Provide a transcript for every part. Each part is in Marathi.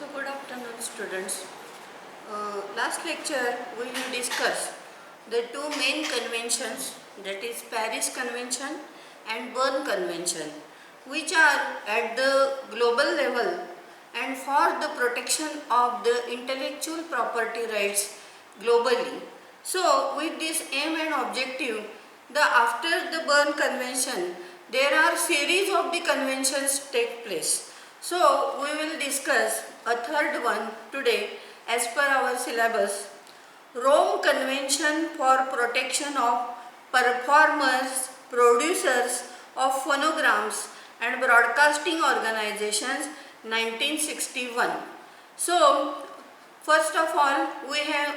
So good afternoon students. Last lecture we will discuss the two main conventions, that is Paris Convention and Berne Convention, which are at the global level and for the protection of the intellectual property rights globally. So with this aim and objective, after the Berne Convention there are series of the conventions take place. So we will discuss a third one today as per our syllabus. Rome Convention for Protection of Performers, Producers of Phonograms and Broadcasting Organizations 1961. So first of all we have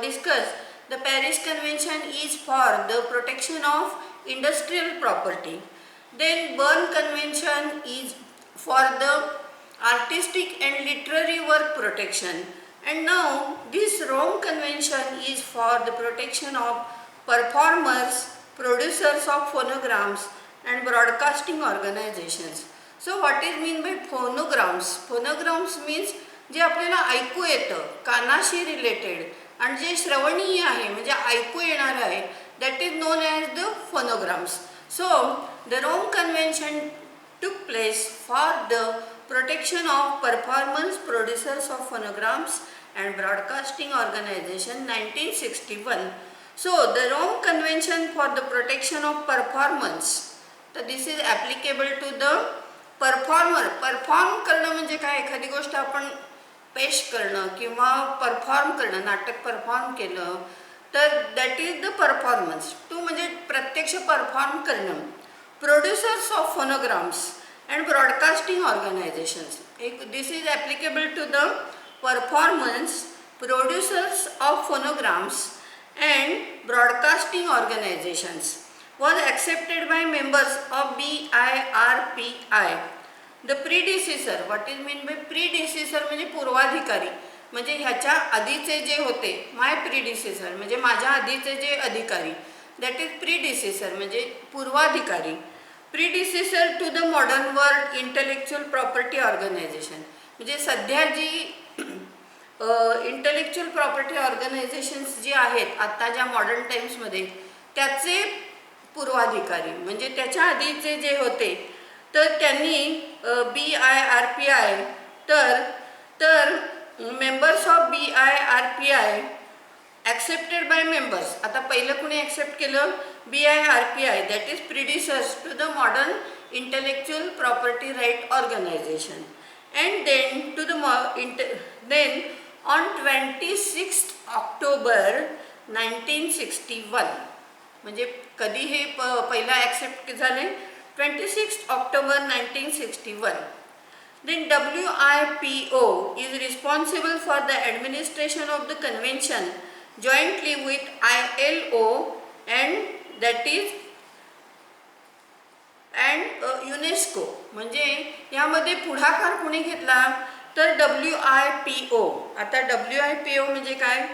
discussed the Paris Convention is for the protection of industrial property. Then Berne Convention is for the artistic and literary work protection, and now this Rome Convention is for the protection of performers, producers of phonograms and broadcasting organizations. So what is mean by phonograms? Phonograms means जे आपल्याला ऐकू येतं, कानाशी रिलेटेड आणि जे श्रवणीय आहे म्हणजे ऐकू येणार आहे, that is known as the phonograms. So the Rome Convention took place for the protection of performers, producers of phonograms and broadcasting organization 1961. So the Rome Convention for the protection of performance, so this is applicable to the performer. Perform करणं म्हणजे काय, एखादी गोष्ट आपण पेश करणं किंवा परफॉर्म करणं, नाटक परफॉर्म केलं तर that is the performance. To म्हणजे प्रत्यक्ष परफॉर्म करणं. Producers of phonograms and broadcasting organisations, this is applicable to the performance, producers of phonograms and broadcasting organisations was accepted by members of BIRPI. The predecessor, what is mean by predecessor म्हणजे पूर्वाधिकारी, म्हणजे ह्याच्या आधीचे जे होते, माय प्रीडिसेसर म्हणजे माझ्या आधीचे जे अधिकारी, दॅट इज प्रीडिसेसर म्हणजे पूर्वाधिकारी. Predecessor to the modern world intellectual property organisation म्हणजे सध्या जी इंटेलेक्च्युअल प्रॉपर्टी ऑर्गनायझेशन्स जी आहेत आता ज्या मॉडर्न टाइम्समध्ये, त्याचे पूर्वाधिकारी म्हणजे त्याच्या आधीचे जे होते तर त्यांनी BIRPI तर members of BIRPI accepted by members. आता पहिलं कुणी ॲक्सेप्ट केलं, BIRPI, that is predecessors to the modern intellectual property right organisation. And then to then on 26 October 1961 म्हणजे कधी हे पहिला ॲक्सेप्ट झाले, 26 October 1961. Then WIPO is responsible for the administration of the convention jointly with ILO and that is UNESCO. म्हणजे यामध्ये पुढाकार कोणी घेतला तर WIPO. आता WIPO म्हणजे काय,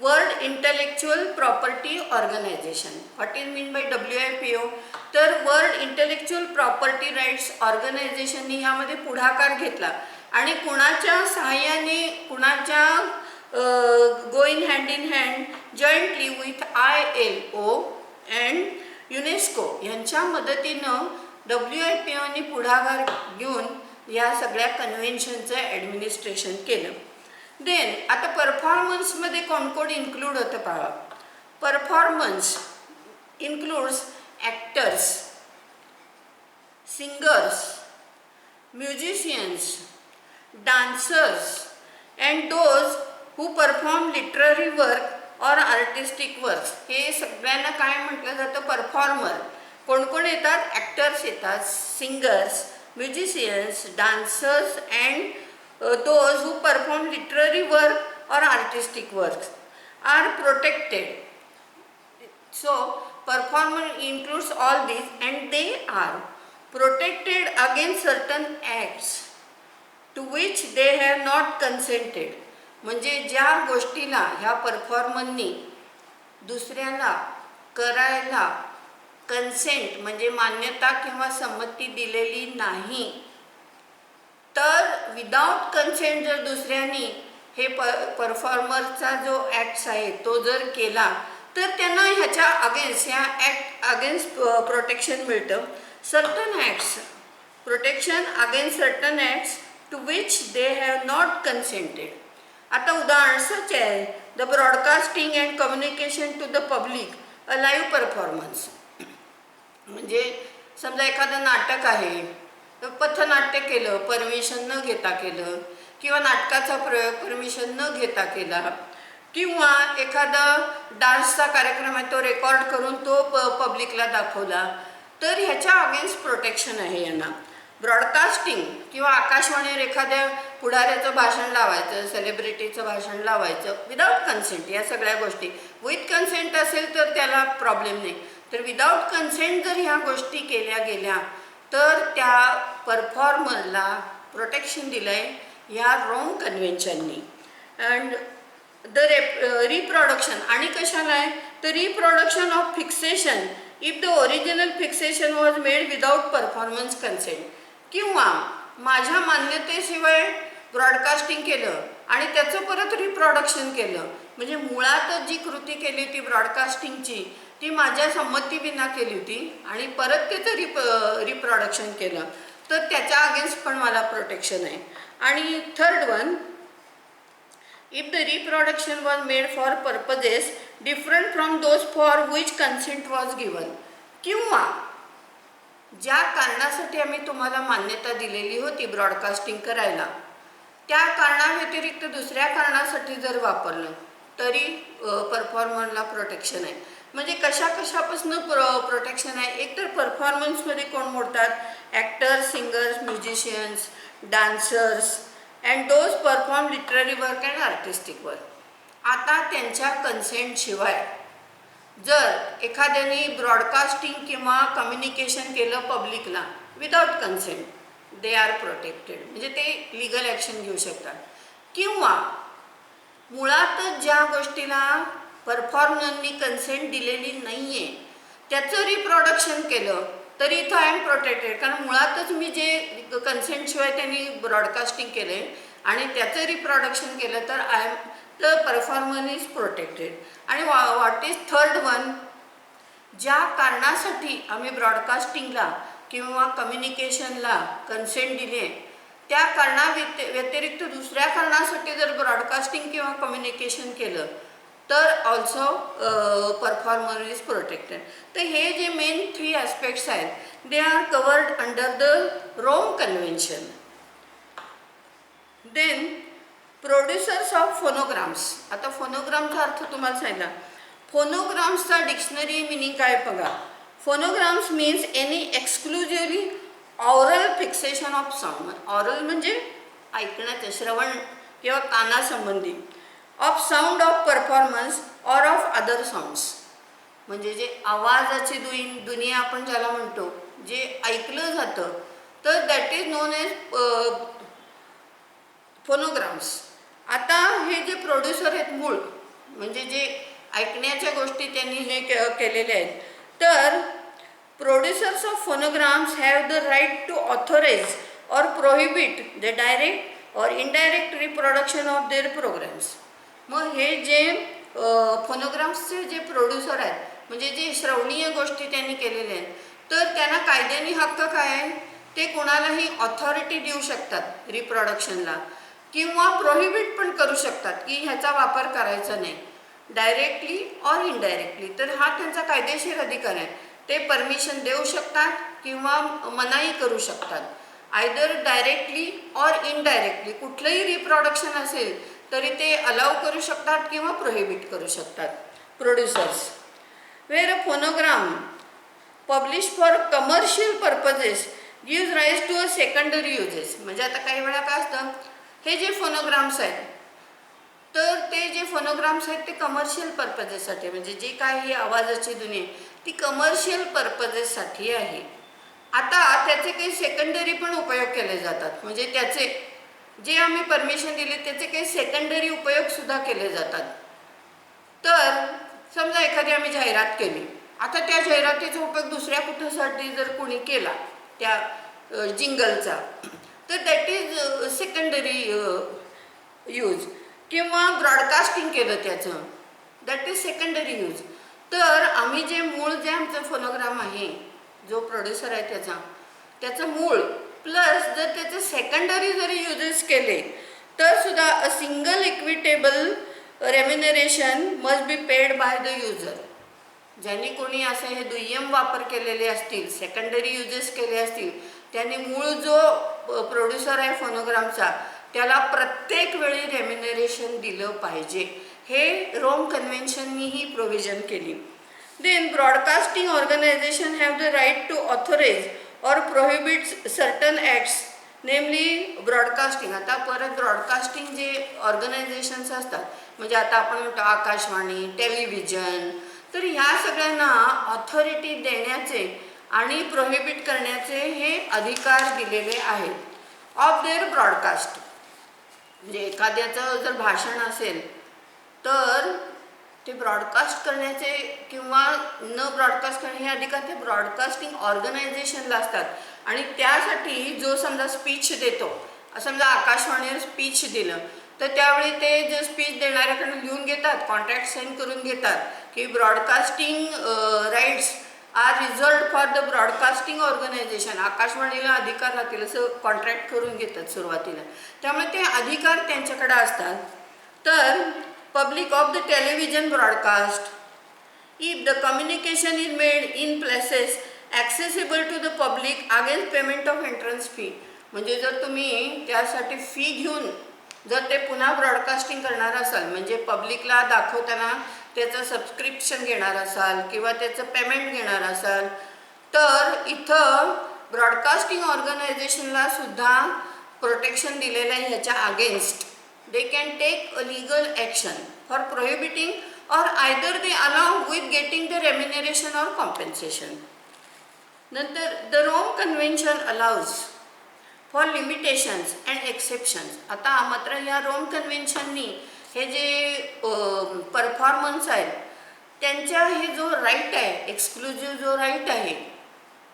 world intellectual property organisation. What is mean by WIPO, तर वर्ल्ड इंटेलेक्च्युअल प्रॉपर्टी राईट्स ऑर्गनायझेशननी ह्यामध्ये पुढाकार घेतला आणि कुणाच्या सहाय्याने, कुणाच्या going hand in hand jointly with ILO and UNESCO यांच्या मदतीनं WIPOनी पुढाकार घेऊन या सगळ्या कन्व्हेन्शनचं ॲडमिनिस्ट्रेशन केलं. देन आता परफॉर्मन्समध्ये कोण कोण इन्क्लूड होतं पहा. Performance includes actors, singers, musicians, dancers and those who perform literary work or artistic works. हे सगळ्यांना काय म्हटलं जातं, परफॉर्मर. कोण कोण येतात, ॲक्टर्स येतात, singers, musicians, dancers and those who perform literary work or artistic works are protected. So performer includes all these and they are protected against certain acts to which they have not consented. म्हणजे ज्या गोष्टीला ह्या परफॉर्मरनी दुसऱ्याला करायला कन्सेंट म्हणजे मान्यता किंवा संमती दिलेली नाही, तर विदाउट कन्सेंट जर दुसऱ्यांनी हे परफॉर्मरचा जो ॲक्ट्स आहे तो जर केला तर त्यांना ह्याच्या ह्या ॲक्ट अगेन्स्ट प्रोटेक्शन मिळतं. Certain acts protection against certain acts to which they have not consented. आता उदाहरण सच आहे the broadcasting and communication to the public a live performance. म्हणजे समजा एखादं नाटक आहे, पथनाट्य केलं परमिशन न घेता केलं, किंवा नाटकाचा प्रयोग परमिशन न घेता केला, किंवा एखादा डान्सचा कार्यक्रम आहे तो रेकॉर्ड करून तो पब्लिकला दाखवला, तर ह्याच्या अगेन्स्ट प्रोटेक्शन आहे यांना. ब्रॉडकास्टिंग किंवा आकाशवाणीवर एखाद्या पुढाऱ्याचं भाषण लावायचं, सेलिब्रिटीचं भाषण लावायचं विदाऊट कन्सेंट, या सगळ्या गोष्टी. विथ कन्सेंट असेल तर त्याला प्रॉब्लेम नाही, तर विदाऊट कन्सेंट जर ह्या गोष्टी केल्या गेल्या तर त्या परफॉर्मरला प्रोटेक्शन दिलं आहे ह्या रोम कन्व्हेन्शननी. अँड द रिप्रोडक्शन आणि कशाला आहे तर reproduction of fixation if the original fixation was made without performance consent. किंवा माझ्या मान्यतेशिवाय ब्रॉडकास्टिंग केलं आणि त्याचं परत रिप्रोडक्शन केलं, म्हणजे मुळातच जी कृती केली होती ब्रॉडकास्टिंगची ती माझ्या संमतीविना केली होती आणि परत त्याचं रिप्रोडक्शन केलं, तर त्याच्या अगेन्स्ट पण मला प्रोटेक्शन आहे. आणि third one, if the reproduction was made for purposes different from those for which consent was given. किंवा ज्या कारणासाठी आम्ही तुम्हाला मान्यता दिलेली होती ब्रॉडकास्टिंग करायला, त्या कारणाव्यतिरिक्त दुसऱ्या कारणासाठी जर वापरलं तरी परफॉर्मरला प्रोटेक्शन आहे. म्हणजे कशापासून प्रोटेक्शन आहे, एकतर परफॉर्मन्समध्ये कोण मोडतात, actors, singers, musicians, dancers and those perform literary work and artistic work. आता त्यांच्या कन्सेंटशिवाय जर एखाद्याने ब्रॉडकास्टिंग किंवा कम्युनिकेशन केलं पब्लिकला without consent, they are protected, म्हणजे ते लिगल ॲक्शन घेऊ शकतात. किंवा मुळातच ज्या गोष्टीला परफॉर्मरनी कन्सेंट दिलेली नाही आहे त्याचं रिप्रोडक्शन केलं तरी इथं आय एम प्रोटेक्टेड, कारण मुळातच मी जे कन्सेंटशिवाय त्यांनी ब्रॉडकास्टिंग केलं आहे आणि त्याचं रिप्रोडक्शन केलं तर द परफॉर्मर इज प्रोटेक्टेड. आणि व्हॉट इज थर्ड वन, ज्या कारणासाठी आम्ही ब्रॉडकास्टिंगला किंवा कम्युनिकेशनला कन्सेंट दिले त्या व्यतिरिक्त दुसऱ्या कारणासाठी जर ब्रॉडकास्टिंग किंवा कम्युनिकेशन केलं तर ऑल्सो परफॉर्मर इज प्रोटेक्टेड. तर हे जे मेन 3 ॲस्पेक्ट्स आहेत they are covered under the Rome convention. Then producers of phonograms. आता फोनोग्रामचा अर्थ तुम्हाला सांगितला. फोनोग्राम्सचा डिक्शनरी मिनिंग काय बघा. Phonograms means any exclusively aural fixation of sound. Aural म्हणजे ऐकण्याचं, श्रवण किंवा कानासंबंधी. Of sound of performance or of other sounds, म्हणजे जे आवाजाची दुनिया आपण ज्याला म्हणतो, जे ऐकलं जातं, तर that is known as phonograms. आता हे जे प्रोड्युसर आहेत मूळ, म्हणजे जे ऐकण्याच्या गोष्टी त्यांनी हे केलेले आहेत, तर producers of phonograms have the right to authorise or prohibit the direct or indirect reproduction of their programmes. मग हे जे फोनोग्राम्सचे जे प्रोड्युसर आहेत, म्हणजे जे श्रवणीय गोष्टी त्यांनी केलेल्या आहेत, तर त्यांना कायद्याने हक्क काय आहे, ते कोणालाही ऑथॉरिटी देऊ शकतात रिप्रोडक्शनला, किंवा प्रोहिबिट पण करू शकतात की ह्याचा वापर करायचा नाही, डायरेक्टली और इनडायरेक्टली. तर हा त्यांचा कायदेशीर अधिकार आहे. ते परमिशन देऊ शकतात किंवा मनाई करू शकतात. आयदर डायरेक्टली और इनडायरेक्टली कुठलंही रिप्रोडक्शन असेल तरी ते अलाउ करू शकतात किंवा प्रोहिबिट करू शकतात producers. Where a phonogram publish for commercial purposes gives rise to a secondary uses. म्हणजे आता काही वेळा काय असतं, हे जे फोनोग्राम्स आहेत, तर ते जे फोनोग्राम्स आहेत ते कमर्शियल पर्पजेससाठी, म्हणजे जे काय ही आवाजाची दुनिया ती कमर्शियल पर्पजेससाठी आहे. आता त्याचे काही सेकंडरी पण उपयोग केले जातात, म्हणजे त्याचे जे आम्ही परमिशन दिले त्याचे काही सेकंडरी उपयोगसुद्धा केले जातात. तर समजा एखादी आम्ही जाहिरात केली, आता त्या जाहिरातीचा उपयोग दुसऱ्या कुठल्यासाठी जर कोणी केला त्या जिंगलचा, तर दॅट इज सेकंडरी यूज. किंवा ब्रॉडकास्टिंग केलं त्याचं, दॅट इज सेकंडरी यूज. तर आम्ही जे मूळ जे आमचं फोनोग्राम आहे, जो प्रोड्युसर आहे त्याचं मूळ प्लस जर त्याचे सेकंडरी जरी युजेस केले तर सुद्धा a single equitable remuneration must be paid by the user. ज्यांनी कोणी असे हे दुय्यम वापर केलेले असतील, सेकंडरी युजेस केले असतील, त्यांनी मूळ जो प्रोड्युसर आहे फोनोग्रामचा त्याला प्रत्येक वेळी रेम्युनरेशन दिलं पाहिजे. हे रोम कन्व्हेन्शननी ही प्रोव्हिजन केली. Then broadcasting organisation have the right to authorise or prohibit certain acts, namely broadcasting. आता परत ब्रॉडकास्टिंग जे ऑर्गनायझेशन्स असतात, म्हणजे आता आपण म्हणतो आकाशवाणी, टेलिव्हिजन, तर ह्या सगळ्यांना ऑथॉरिटी देण्याचे आणि प्रोहिबिट करण्याचे हे अधिकार दिलेले आहेत ऑफ देअर ब्रॉडकास्ट. म्हणजे एखाद्याचं जर भाषण असेल तर ते ब्रॉडकास्ट करण्याचे किंवा न ब्रॉडकास्ट करणे हे अधिकार ते ब्रॉडकास्टिंग ऑर्गनायझेशनला असतात. आणि त्यासाठी जो समजा स्पीच देतो, समजा आकाशवाणीवर स्पीच दिलं तर त्यावेळी ते जे स्पीच देणाऱ्याकडून लिहून घेतात, कॉन्ट्रॅक्ट साईन करून घेतात की broadcasting rights are reserved for the broadcasting organisation. आकाशवाणीला अधिकार राहतील असं कॉन्ट्रॅक्ट करून घेतात सुरुवातीला. त्यामुळे ते अधिकार त्यांच्याकडे असतात. तर public of the television broadcast, if the communication is made in places accessible to the public against payment of entrance fee, म्हणजे जर तुम्ही त्यासाठी फी घेऊन जर ते पुन्हा ब्रॉडकास्टिंग करणार असाल, म्हणजे पब्लिकला दाखवताना त्याचं सबस्क्रिप्शन घेणार असाल किंवा त्याचं पेमेंट घेणार असाल, तर इथं ब्रॉडकास्टिंग ऑर्गनायझेशनला सुद्धा प्रोटेक्शन दिलेलं आहे. ह्याच्या against they can take a legal action for prohibiting or either they allow with getting the remuneration or compensation. नंतर the Rome Convention allows for limitations and exceptions. आता मात्र या रोम कन्व्हेन्शननी हे जे परफॉर्मन्स आहेत त्यांच्या हे जो राईट आहे, एक्सक्लुझिव्ह जो राईट आहे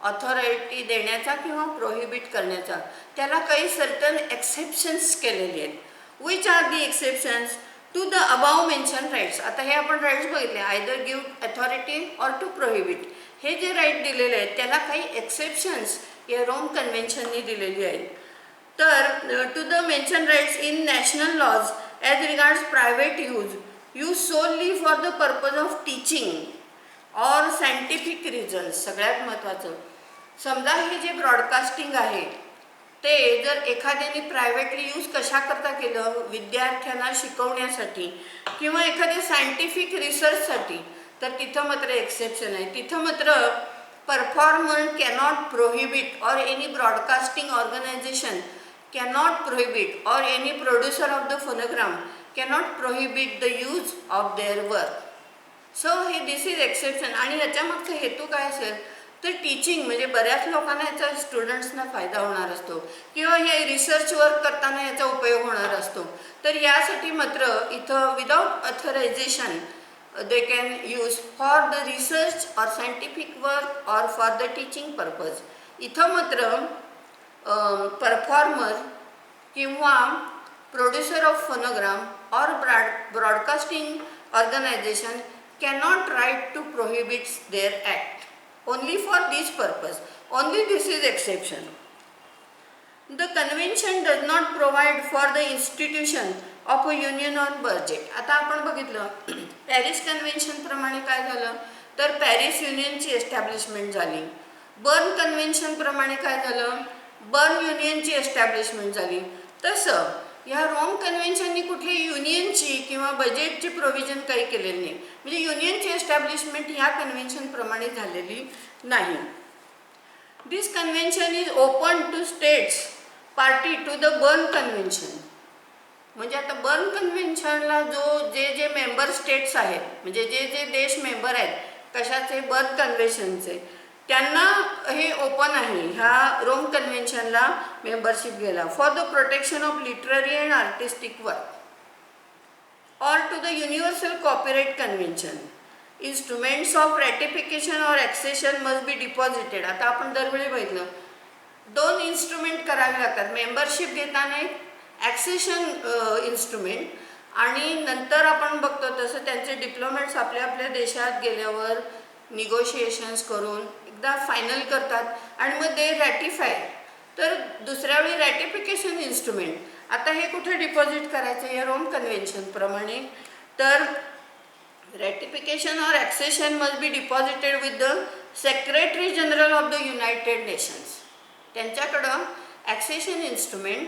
ऑथॉरिटी देण्याचा किंवा प्रोहिबिट करण्याचा, त्याला काही सर्टन एक्सेप्शन्स केलेले आहेत. Which are the exceptions to the above mentioned rights? आता हे आपण राईट्स बघितले, आयदर गिव्ह अथॉरिटी और टू प्रोहिबिट. हे जे राईट दिलेले आहेत त्याला काही एक्सेप्शन्स या रोम कन्व्हेन्शननी दिलेली आहेत. तर to the mention rights in national laws as regards private use solely for the purpose of teaching or scientific reasons. सगळ्यात महत्त्वाचं, समजा हे जे ब्रॉडकास्टिंग आहे ते जर एखाद्याने प्रायव्हेटली यूज कशाकरता केलं, विद्यार्थ्यांना शिकवण्यासाठी किंवा एखाद्या सायंटिफिक रिसर्चसाठी, तर तिथं मात्र एक्सेप्शन आहे. तिथं मात्र performer cannot prohibit or any broadcasting organisation cannot prohibit or any producer of the phonogram cannot prohibit the use of their work. So हे दिस इज एक्सेप्शन. आणि याच्यामागचा हेतू काय असेल तर टीचिंग, म्हणजे बऱ्याच लोकांना याचा स्टुडंट्सना फायदा होणार असतो किंवा हे रिसर्च वर्क करताना याचा उपयोग होणार असतो. तर यासाठी मात्र इथं without authorisation they can use for the research or scientific work or for the teaching purpose. इथं मात्र परफॉर्मर किंवा producer of phonogram or broadcasting organisation cannot right to prohibit their act only for this purpose. Only this is exception. The convention does not provide for the institution of a union or budget. आता आपण बघितलं पॅरिस कन्व्हेन्शन प्रमाणे काय झालं तर पॅरिस युनियनची एस्टॅब्लिशमेंट झाली. बर्न कन्व्हेन्शन प्रमाणे काय झालं, बर्न युनियनची एस्टॅब्लिशमेंट झाली. तसं या रोम कन्व्हेन्शननी कुठे युनियनची किंवा बजेटची प्रोव्हिजन काही केलेली नाही. म्हणजे युनियनची एस्टॅब्लिशमेंट ह्या कन्व्हेन्शन प्रमाणे झालेली नाही. This convention is open to states party to the Berne convention. म्हणजे आता बर्न कन्व्हेन्शनला जे मेंबर स्टेट्स आहेत, म्हणजे जे देश मेंबर आहेत कशाचे, बर्न कन्व्हेन्शनचे, त्यांना हे ओपन आहे ह्या रोम कन्व्हेन्शनला मेंबरशिप घ्यायला. For the protection of literary and artistic work or to the universal copyright convention instruments of ratification or accession must be deposited. आता आपण दरवेळी बघितलं दोन इन्स्ट्रुमेंट करावे लागतात. मेंबरशिप घेताना एक ॲक्सेशन इन्स्ट्रुमेंट आणि नंतर आपण बघतो तसं त्यांचे डिप्लोमॅट्स आपल्या आपल्या देशात गेल्यावर निगोशिएशन्स करून एकदा फायनल करतात आणि मग ते रॅटिफाय. तर दुसऱ्या वेळी रॅटिफिकेशन इन्स्ट्रुमेंट. आता हे कुठे डिपॉझिट करायचं या रोम कन्व्हेन्शनप्रमाणे. तर ratification or accession must be deposited with the secretary general of the United Nations. त्यांच्याकडं ॲक्सेशन इन्स्ट्रुमेंट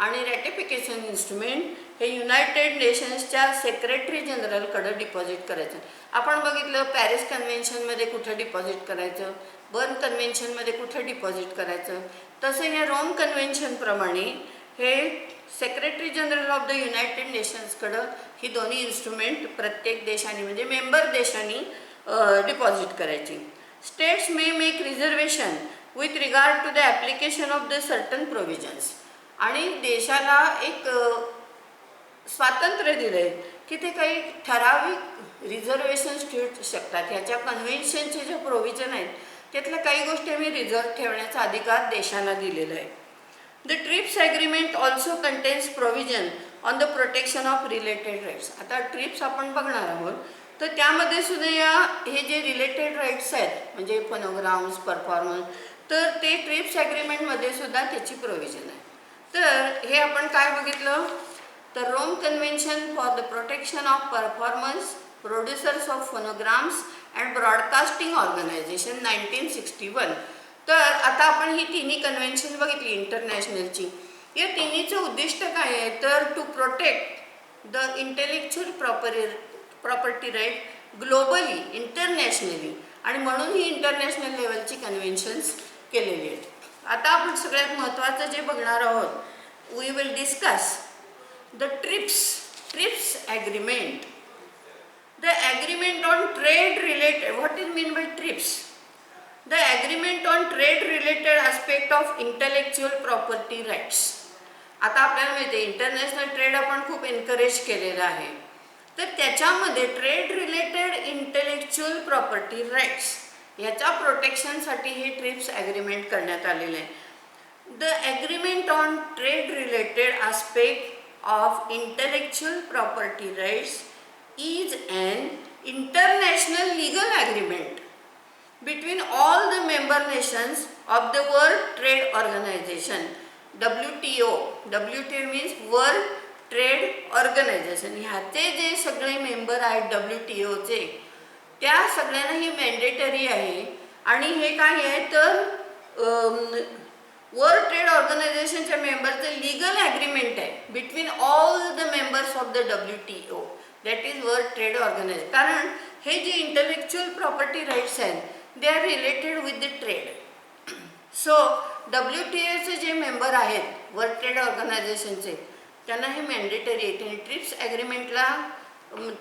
आणि रॅटिफिकेशन इन्स्ट्रुमेंट हे युनायटेड नेशन्सच्या सेक्रेटरी जनरलकडं डिपॉझिट करायचं. आपण बघितलं पॅरिस कन्व्हेन्शनमध्ये कुठं डिपॉझिट करायचं, बर्न कन्व्हेन्शनमध्ये कुठं डिपॉझिट करायचं. तसं या रोम कन्व्हेन्शनप्रमाणे हे secretary general of the United नेशन्सकडं ही दोन्ही इन्स्ट्रुमेंट प्रत्येक देशाने म्हणजे मेंबर देशांनी डिपॉझिट करायची. States may make reservation with regard to the application of the certain provisions. आणि देशाला एक स्वातंत्र्य दिलं आहे की ते काही ठराविक रिझर्वेशन्स ठेवू शकतात. ह्याच्या कन्व्हेन्शनचे जे प्रोव्हिजन आहेत त्यातल्या काही गोष्टी आम्ही रिझर्व ठेवण्याचा अधिकार देशाला दिलेला आहे. The TRIPS agreement also contains provision on the protection of related rights. आता ट्रिप्स आपण बघणार आहोत तर त्यामध्ये सुद्धा हे जे रिलेटेड राईट्स आहेत म्हणजे फोनोग्राम्स, परफॉर्मन्स, तर ते ट्रिप्स ॲग्रीमेंटमध्ये सुद्धा त्याची प्रोव्हिजन आहे. तर हे आपण काय बघितलं तर Rome convention for the protection of performance, producers of phonograms and broadcasting organisation 1961. तर आता आपण ही तिन्ही कन्व्हेन्शन बघितली इंटरनॅशनलची. या तिन्हीचं उद्दिष्ट काय आहे तर to protect the intellectual property right globally, internationally, आणि म्हणून ही इंटरनॅशनल लेवलची कन्व्हेन्शन्स केलेली आहेत. आता आपण सगळ्यात महत्त्वाचं जे बघणार आहोत we will discuss the TRIPS agreement. The agreement on trade related, what is mean by TRIPS? The agreement on trade related aspect of intellectual property rights. आता आपल्याला माहिती आहे इंटरनॅशनल ट्रेड आपण खूप एनकरेज केलेलं आहे. तर त्याच्यामध्ये trade related intellectual property rights याच्या प्रोटेक्शनसाठी हे ट्रिप्स ॲग्रीमेंट करण्यात आलेलं आहे. The agreement on trade related aspect of intellectual property rights is an international legal agreement between all the member nations of the World Trade Organization, WTO. WTO means World Trade Organization. ह्याचे जे सगळे मेंबर आहेत WTOचे त्या सगळ्यांना ही मॅन्डेटरी आहे. आणि हे काय आहे तर वर्ल्ड ट्रेड ऑर्गनायझेशनच्या मेंबरचं लीगल ॲग्रीमेंट आहे between all the members of the WTO. That is world trade organisation. कारण हे जे इंटेलेक्च्युअल प्रॉपर्टी राईट्स आहेत they are related with the trade. So WTOचे जे मेंबर आहेत वर्ल्ड ट्रेड ऑर्गनायझेशनचे त्यांना हे मॅन्डेटरी आहे. त्यांनी ट्रिप्स ॲग्रीमेंटला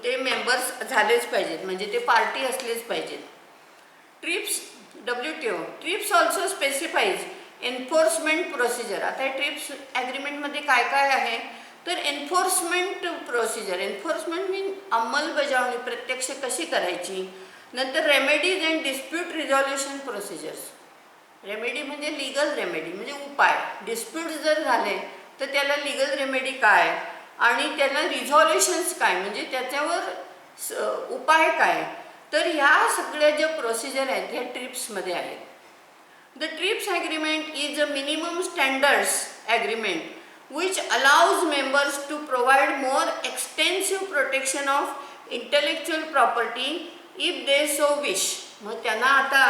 ते मेंबर्स झालेच पाहिजेत म्हणजे ते पार्टी असलेच पाहिजेत. TRIPS WTO TRIPS also specifies enforcement procedure. आता हे ट्रिप्स ॲग्रीमेंटमध्ये काय काय आहे तर एन्फोर्समेंट प्रोसिजर. एन्फोर्समेंट मीन अंमलबजावणी प्रत्यक्ष कशी करायची. नंतर remedies and dispute resolution procedures. Remedy म्हणजे लिगल रेमेडी म्हणजे उपाय. डिस्प्यूट जर झाले तर त्याला लिगल रेमेडी काय आणि त्याला रिझॉल्युशन्स काय म्हणजे त्याच्यावर उपाय काय. तर ह्या सगळ्या ज्या प्रोसिजर आहेत ह्या ट्रिप्समध्ये आहेत. The TRIPS agreement is a minimum standards agreement which allows members to provide more extensive protection of intellectual property if they so wish. मग त्यांना आता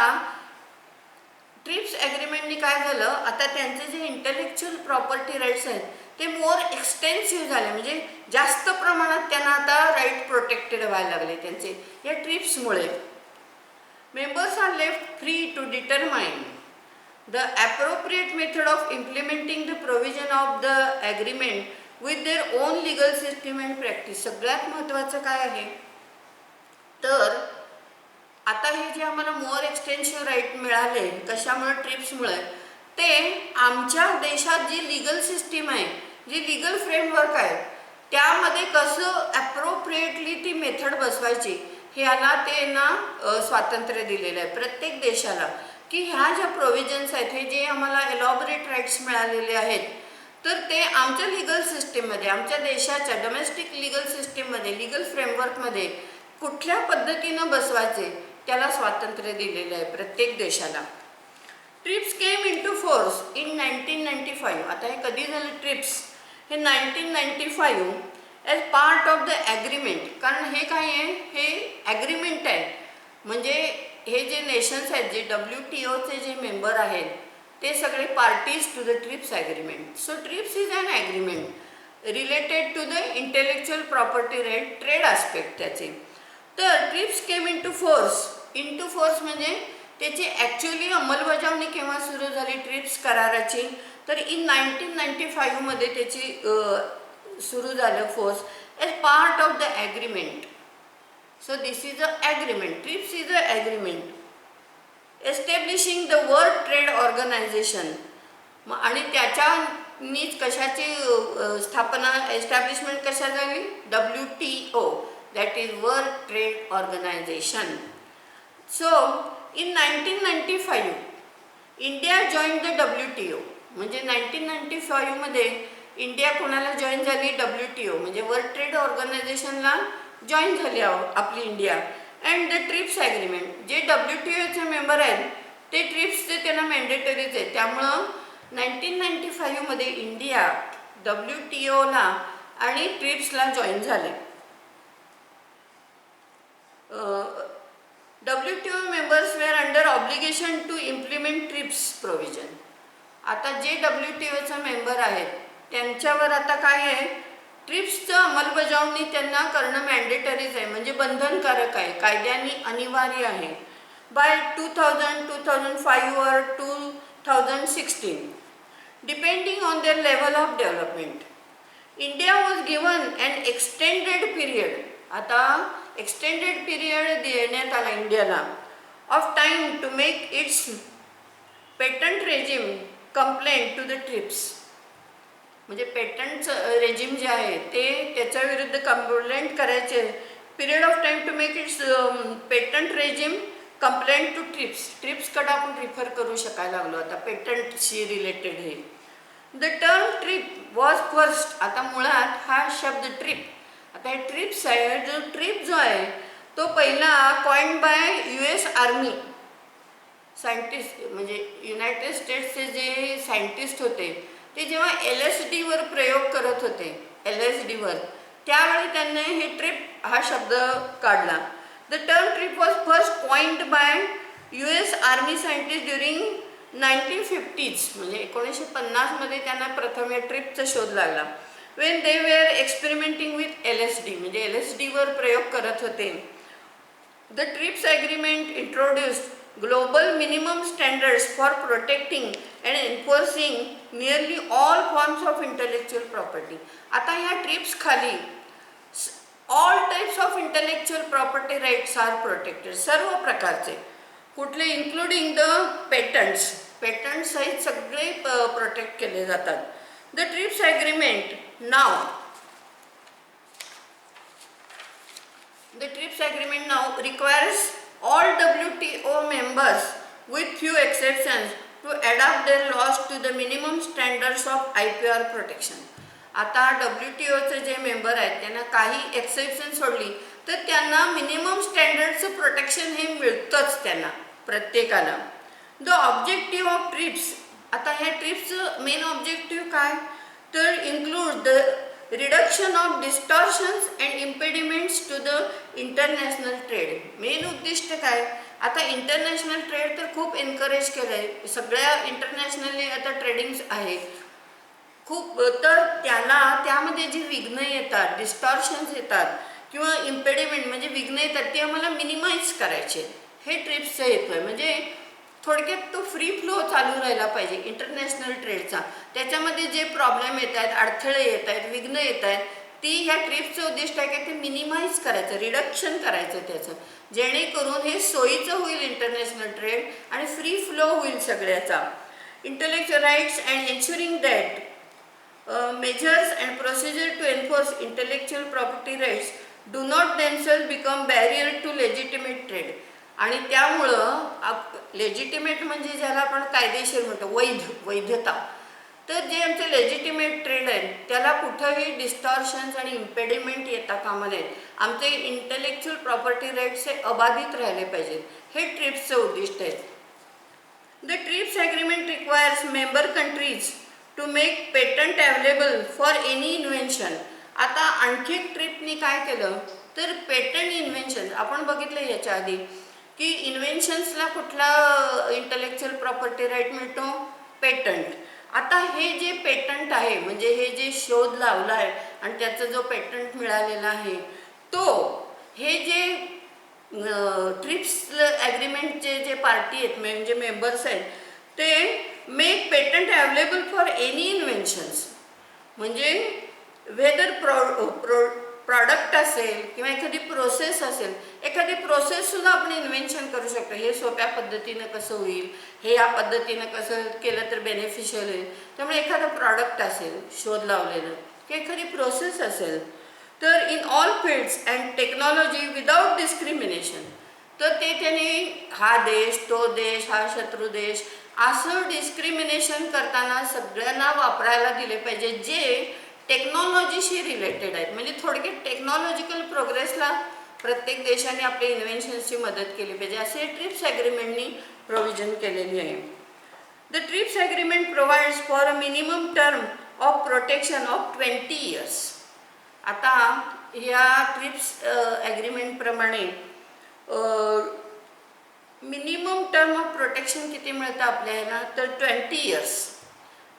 ट्रिप्स ॲग्रीमेंटनी काय झालं आता त्यांचे जे इंटेलेक्च्युअल प्रॉपर्टी राईट्स आहेत ते मोर एक्सटेन्सिव्ह झाले म्हणजे जास्त प्रमाणात त्यांना आता राईट प्रोटेक्टेड व्हायला लागले त्यांचे या ट्रिप्समुळे. Members are left free to determine the appropriate method of implementing the provision of the agreement with their own legal system and practice. सगळ्यात महत्त्वाचं काय आहे तर आता हे जे आम्हाला मोर एक्सटेन्सिव्ह राईट मिळाले कशामुळे ट्रिप्समुळे ते आमच्या देशात जी लिगल सिस्टीम आहे जी लिगल फ्रेमवर्क आहे त्यामध्ये कसं ॲप्रोप्रिएटली ती मेथड बसवायची ह्याला ते ना स्वातंत्र्य दिलेलं आहे प्रत्येक देशाला. की ह्या ज्या प्रोव्हिजन्स आहेत हे जे आम्हाला एलॉबरेट राईट्स मिळालेले आहेत तर ते आमच्या लीगल सिस्टीममध्ये, आमच्या देशाच्या डोमेस्टिक लीगल सिस्टीममध्ये, लीगल फ्रेमवर्कमध्ये कुठल्या पद्धतीनं बसवायचे त्याला स्वातंत्र्य दिलेलं आहे प्रत्येक देशाला. TRIPS came into force in 1995. आता हे कधी झालं ट्रिप्स? हे 1995 as part of the agreement. कारण हे काय आहे, हे ॲग्रीमेंट आहे. म्हणजे हे जे नेशन्स आहेत, जे WTOचे जे मेंबर आहेत ते सगळे parties to the TRIPS agreement. So TRIPS is an agreement related to the intellectual property right, trade aspect त्याचे. तर TRIPS came into force. Into force म्हणजे त्याची ॲक्च्युअली अंमलबजावणी केव्हा सुरू झाली ट्रिप्स कराराची? तर इन 1995 मध्ये त्याची सुरू झालं force as part of the agreement. So this is a agreement. TRIPS is a agreement establishing the world trade organisation. आणि त्याच्यानीच कशाची स्थापना, एस्टॅब्लिशमेंट कशा झाली? WTO, that is world trade organisation. So in 1995 India join the WTO. म्हणजे 1995 मध्ये इंडिया कोणाला जॉईन झाली? WTO म्हणजे वर्ल्ड ट्रेड ऑर्गनायझेशनला जॉईन झाली आपली India. And the TRIPS agreement, जे WTOचे मेंबर आहेत ते ट्रिप्सचे त्यांना मॅन्डेटरीज आहे. त्यामुळं 1995 मध्ये इंडिया WTOला आणि ट्रिप्सला जॉईन झाले. WTO members were under obligation to implement TRIPS provision. आता जे WTOचे मेंबर आहेत त्यांच्यावर आता काय आहे, ट्रिप्सचं अंमलबजावणी त्यांना करणं मॅन्डेटरीज आहे, म्हणजे बंधनकारक आहे, कायद्याने अनिवार्य आहे. By 2000, 2005 or 2016 depending on their level of development. India was given an extended period. आता एक्सटेंडेड पिरियड देण्यात आला इंडियाला of time to make its patent regime complaint to the TRIPS. म्हणजे पेटंटचं रेजिम जे आहे ते त्याच्या विरुद्ध कंप्लेंट करायचे. Period of time to make its patent regime complaint to TRIPS. ट्रिप्सकडे आपण रिफर करू शकायला लागलो आता पेटंटशी रिलेटेड हे. The term TRIP was first. आता मुळात हा शब्द ट्रिप, आता हे ट्रिप्स आहे, जो ट्रिप जो आहे तो पहिला coined bye US army scientist. म्हणजे युनायटेड स्टेट्सचे जे सायंटिस्ट होते ते जेव्हा LSDवर प्रयोग करत होते, LSDवर, त्यावेळी त्यांनी हे ट्रिप हा शब्द काढला. The term TRIP was first coined bye US army scientist during 1950s. म्हणजे 1950 मध्ये त्यांना प्रथम या ट्रिपचा शोध लागला. When they were experimenting with LSD, म्हणजे LSDवर प्रयोग करत होते. The TRIPS agreement introduced global minimum standards for protecting and enforcing nearly all forms of intellectual property. आता ह्या ट्रिप्स खाली all types of intellectual property rights are protected. सर्व प्रकारचे, कुठले इन्क्लुडिंग द पेटंट्स, पेटंट्स सहित सगळे प्रोटेक्ट केले जातात. The TRIPS agreement now, the TRIPS agreement now requires all WTO members with few exceptions to adapt their laws to the minimum standards of IPR protection. आता WTOचे जे मेंबर आहेत त्यांना काही एक्सेप्शन सोडली तर त्यांना मिनिमम स्टँडर्डचं प्रोटेक्शन हे मिळतंच त्यांना प्रत्येकाला. द ऑब्जेक्टिव्ह ऑफ ट्रिप्स, आता ह्या ट्रिप्सचं मेन ऑब्जेक्टिव्ह काय तर include the reduction of distortions and impediments to the international trade. Main उद्दिष्ट काय, आता इंटरनॅशनल ट्रेड तर खूप एनकरेज केलं आहे, सगळ्या इंटरनॅशनली आता ट्रेडिंग्स आहे खूप, तर त्यामध्ये जी विघ्न येतात, डिस्टॉर्शन्स येतात किंवा इम्पेडिमेंट म्हणजे विघ्न येतात ते आम्हाला मिनिमाइज करायचे, हे ट्रिप्सचं हेतू आहे. म्हणजे थोडक्यात तो फ्री फ्लो चालू राहिला पाहिजे इंटरनॅशनल ट्रेडचा. त्याच्यामध्ये जे प्रॉब्लेम येत आहेत, अडथळे येत आहेत, विघ्न येत आहेत, ती ह्या ट्रिप्सचं उद्दिष्ट आहे की ते मिनिमाइज करायचं, रिडक्शन करायचं त्याचं, जेणेकरून हे सोयीचं होईल इंटरनॅशनल ट्रेड आणि फ्री फ्लो होईल सगळ्याचा. Intellectual rights and ensuring that measures and procedure to enforce intellectual property rights do not themselves become barrier to legitimate trade. आणि त्यामुळं लेजिटिमेट म्हणजे ज्याला आपण कायदेशीर म्हणतो, वैधता, तर जे आमचे लेजिटिमेट ट्रेड आहेत त्याला कुठंही डिस्टॉर्शन्स आणि इम्पेडिमेंट येता कामा नयेत. आमचे इंटेलेक्च्युअल प्रॉपर्टी राईट्स हे अबाधित राहिले पाहिजेत. हे ट्रिप्सचं उद्दिष्ट आहे. The TRIPS agreement requires member countries to make patent available for any invention. आता आणखी एक ट्रिपनी काय केलं तर पेटंट इन्व्हेन्शन आपण बघितलं याच्या आधी की इन्व्हेन्शन्सला कुठला इंटेलेक्च्युअल प्रॉपर्टी राईट मिळतो, पेटंट. आता हे जे पेटंट आहे म्हणजे हे जे शोध लावला आहे आणि त्याचा जो पेटंट मिळालेला आहे तो हे जे ट्रिप्स ॲग्रीमेंटचे जे पार्टी आहेत म्हणजे मेंबर्स आहेत ते make patent available for any इन्व्हेन्शन्स. म्हणजे वेदर प्रॉडक्ट असेल किंवा एखादी प्रोसेस असेल, एखादी प्रोसेससुद्धा आपण इन्व्हेन्शन करू शकतो. हे सोप्या पद्धतीनं कसं होईल, हे या पद्धतीनं कसं केलं तर बेनिफिशियल होईल. त्यामुळे एखादं प्रॉडक्ट असेल शोध लावलेलं की एखादी प्रोसेस असेल तर in all fields and technology without discrimination, तर ते त्यांनी हा देश तो देश हा शत्रू देश असं डिस्क्रिमिनेशन करताना सगळ्यांना वापरायला दिले पाहिजे जे टेक्नॉलॉजीशी रिलेटेड आहेत. म्हणजे थोडक्यात टेक्नॉलॉजिकल प्रोग्रेसला प्रत्येक देशाने आपल्या इन्व्हेन्शन्सची मदत केली पाहिजे असे ट्रिप्स ॲग्रीमेंटनी प्रोव्हिजन केलेली आहे. The TRIPS agreement provides for a minimum term of protection of 20 years. आता या ट्रिप्स ॲग्रीमेंटप्रमाणे मिनिमम टर्म ऑफ प्रोटेक्शन किती मिळतं आपल्याला तर 20 years,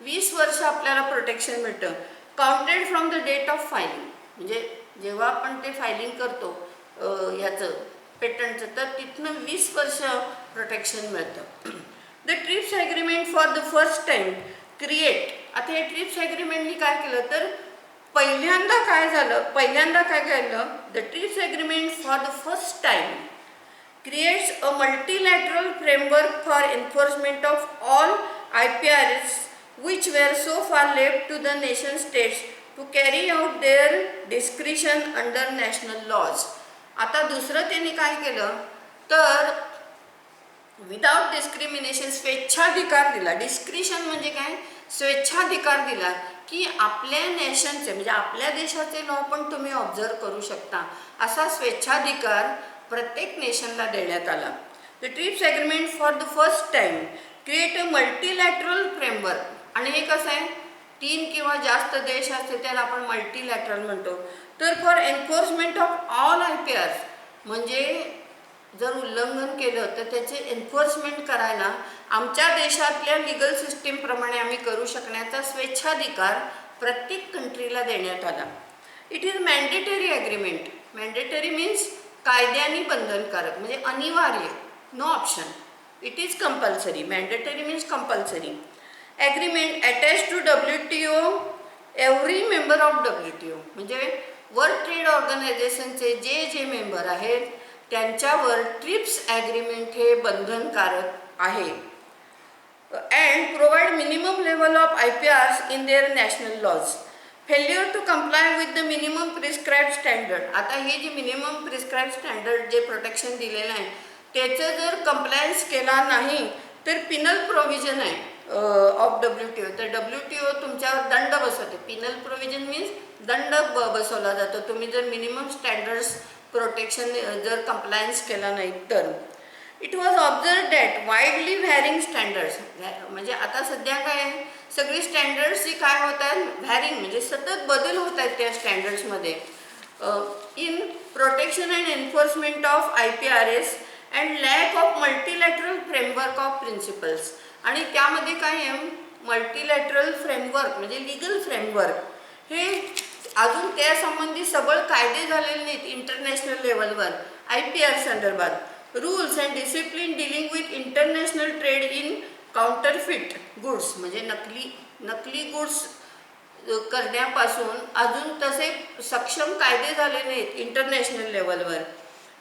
20 वर्ष आपल्याला प्रोटेक्शन मिळतं. Counted from the date of filing, म्हणजे जेव्हा आपण ते फायलिंग करतो ह्याचं पेटंटचं तर तिथनं 20 वर्ष प्रोटेक्शन मिळतं. The TRIPS agreement for the first time create. आता हे ट्रिप्स ॲग्रीमेंटनी काय केलं तर पहिल्यांदा काय केलं the TRIPS agreement for the first time creates a multilateral framework for enforcement of all IPRs which were so far left to the nation states to carry out their discretion under national laws. आता दुसरं त्यांनी काय केलं तर विदाउट डिस्क्रिमिनेशन स्वेच्छाधिकार दिला. डिस्क्रिशन म्हणजे काय, स्वेच्छाधिकार दिला की आपल्या नेशनचे म्हणजे आपल्या देशाचे लॉ पण तुम्ही ऑब्झर्व करू शकता असा स्वेच्छाधिकार प्रत्येक नेशनला देण्यात आला. The TRIPS agreement for the first time create a multilateral framework. आणि हे कसं आहे 3 किंवा जास्त देश असते त्याला आपण मल्टीलॅटरल म्हणतो. तर for enforcement of all IPRs म्हणजे जर उल्लंघन केलं तर त्याचे एन्फोर्समेंट करायला आमच्या देशातल्या लिगल सिस्टीमप्रमाणे आम्ही करू शकण्याचा स्वेच्छाधिकार प्रत्येक कंट्रीला देण्यात आला. It is mandatory agreement. Mandatory means कायद्याने बंधनकारक म्हणजे अनिवार्य, no option. It is compulsory. Mandatory means compulsory. Agreement attach to WTO. Every member of WTO म्हणजे वर्ल्ड ट्रेड ऑर्गनायझेशनचे जे मेंबर आहेत त्यांच्यावर ट्रिप्स ॲग्रीमेंट हे बंधनकारक आहे. And provide minimum level of IPRs in their national laws. Failure to comply with the minimum prescribe standard. आता हे जे मिनिमम प्रिस्क्राईब स्टँडर्ड जे प्रोटेक्शन दिलेलं आहे त्याचं जर कंप्लायन्स केला नाही तर पिनल प्रोव्हिजन आहे ऑफ WTO. तर WTO तुमच्यावर दंड बसवते. पिनल प्रोव्हिजन मीन्स दंड बसवला जातो तुम्ही जर मिनिमम स्टँडर्ड्स प्रोटेक्शन जर कंप्लायन्स केला नाही तर. It was observe that widely varying standards म्हणजे आता सध्या काय आहे सगळी स्टँडर्ड्सची काय होत आहेत व्हॅरिंग म्हणजे सतत बदल होत आहेत त्या स्टँडर्ड्समध्ये. In protection and enforcement of IPRs and lack of multilateral framework of principles. आणि त्यामध्ये काय आहे मल्टीलॅटरल फ्रेमवर्क म्हणजे लिगल फ्रेमवर्क हे अजून त्यासंबंधी सबळ कायदे झालेले नाहीत इंटरनॅशनल लेवलवर IPR संदर्भात. Rules and discipline dealing with international trade in counterfeit goods म्हणजे नकली गुड्स करण्यापासून अजून तसे सक्षम कायदे झाले नाहीत इंटरनॅशनल लेवलवर.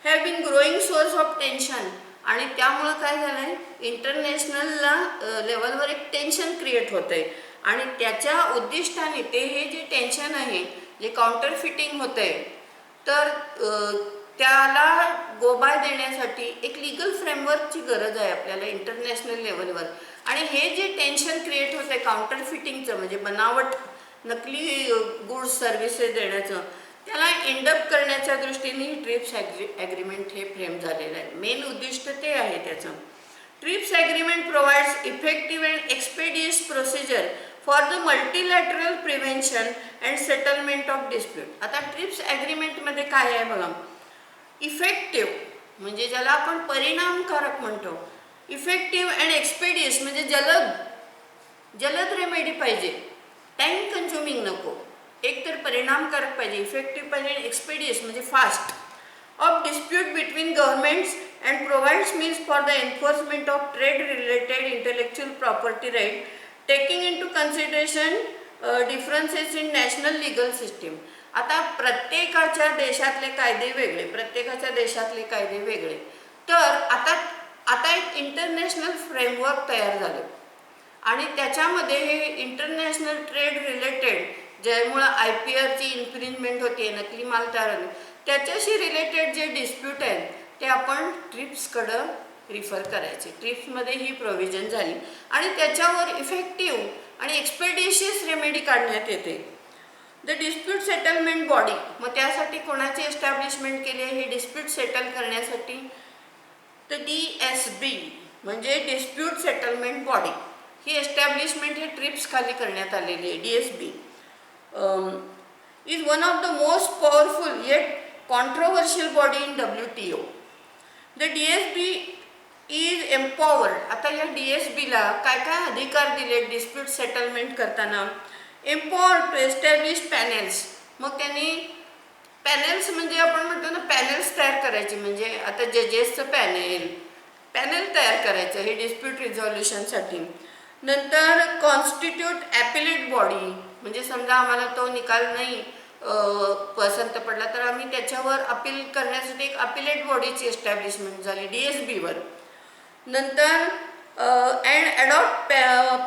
Have been growing source of tension. आणि त्यामुळं काय झालं आहे इंटरनॅशनल लेवलवर एक टेन्शन क्रिएट होतं आहे आणि त्याच्या उद्दिष्टाने ते हे जे टेन्शन आहे जे काउंटरफिटिंग होतं आहे तर त्याला गोबा देण्यासाठी एक लीगल फ्रेमवर्कची गरज आहे आपल्याला इंटरनॅशनल लेवलवर. आणि हे जे टेन्शन क्रिएट होतं आहे काउंटर फिटिंगचं, म्हणजे बनावट नकली गुड्स सर्व्हिसेस देण्याचं, त्याला एंडअप करण्याच्या दृष्टीने ट्रिप्स ॲग्रीमेंट हे फ्रेम झालेलं आहे. मेन उद्दिष्ट ते आहे त्याचं. TRIPS agreement provides effective and expeditious procedure for the multilateral prevention and settlement of dispute. आता ट्रिप्स ॲग्रीमेंटमध्ये काय आहे बघा, इफेक्टिव्ह म्हणजे ज्याला आपण परिणामकारक म्हणतो, इफेक्टिव्ह अँड एक्सपेडियस म्हणजे जलद रेमेडी पाहिजे, टाईम कन्झ्युमिंग नको, एकतर परिणामकारक पाहिजे, इफेक्टिव्ह पाहिजे, आणि एक्सपेडियस म्हणजे fast, of dispute between governments and provides means for the enforcement of trade related intellectual property right taking into consideration differences in national legal system. आता प्रत्येकाच्या देशातले कायदे वेगळे, प्रत्येकाच्या देशातले कायदे वेगळे. तर आता एक इंटरनॅशनल फ्रेमवर्क तयार झालं आणि त्याच्यामध्ये हे इंटरनॅशनल ट्रेड रिलेटेड, ज्यामुळं IPRची इन्फ्रिंजमेंट होते, नकली माल तयार होतो, त्याच्याशी रिलेटेड जे डिस्प्यूट आहेत ते आपण ट्रिप्सकडं रिफर करायचे. ट्रिप्समध्ये ही प्रोव्हिजन झाली आणि त्याच्यावर इफेक्टिव्ह आणि एक्सपेडिशियस रेमेडी काढण्यात येते. द डिस्प्यूट सेटलमेंट बॉडी, मग त्यासाठी कोणाची एस्टॅब्लिशमेंट केली आहे हे डिस्प्यूट सेटल करण्यासाठी? तर DSB म्हणजे डिस्प्यूट सेटलमेंट बॉडी, ही एस्टॅब्लिशमेंट हे ट्रिप्स खाली करण्यात आलेली आहे. DSB is one of the most powerful yet controversial body in WTO. The DSB is empowered. आता या DSBला काय काय अधिकार दिले डिस्प्यूट सेटलमेंट करताना? Empowered to establish panels. मग त्यांनी पॅनेल्स म्हणजे आपण म्हणतो ना पॅनेल्स तयार करायचे, म्हणजे आता जजेसचं पॅनेल तयार करायचं हे डिस्प्यूट रिझॉल्युशनसाठी. नंतर कॉन्स्टिट्यूट ॲपिलेट बॉडी, म्हणजे समजा आम्हाला तो निकाल नाही पसंत पडला तर आम्ही त्याच्यावर अपील करण्यासाठी एक अपिलेट बॉडीची एस्टॅब्लिशमेंट झाली DSBवर. नंतर and adopt